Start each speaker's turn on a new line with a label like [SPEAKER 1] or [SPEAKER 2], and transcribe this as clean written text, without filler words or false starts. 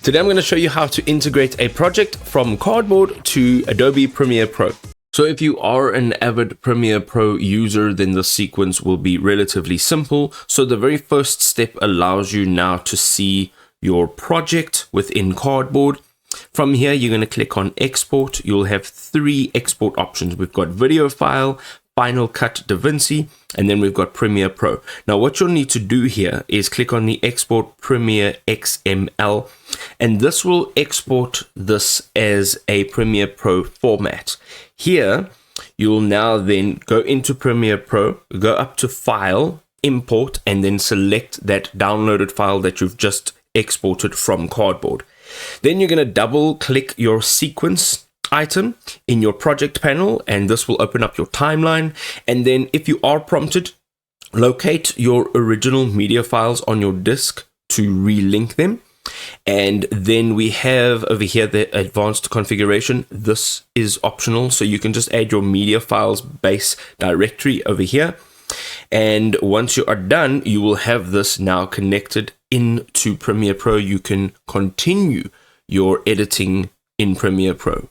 [SPEAKER 1] Today I'm going to show you how to integrate a project from Cardboard to Adobe Premiere Pro. So if you are an avid Premiere Pro user, then the sequence will be relatively simple. So the very first step allows you now to see your project within Cardboard. From here, you're going to click on Export. You'll have three export options. We've got Video File, Final Cut DaVinci, and then we've got Premiere Pro. Now what you'll need to do here is click on the Export Premiere XML, and this will export this as a Premiere Pro format. Here, you'll now then go into Premiere Pro, go up to File, Import, and then select that downloaded file that you've just exported from Cardboard. Then you're going to double click your sequence item in your project panel, and this will open up your timeline. And then if you are prompted, locate your original media files on your disk to relink them. And then we have over here the advanced configuration. This is optional, so you can just add your media files base directory over here. And once you are done, you will have this now connected into Premiere Pro. You can continue your editing in Premiere Pro.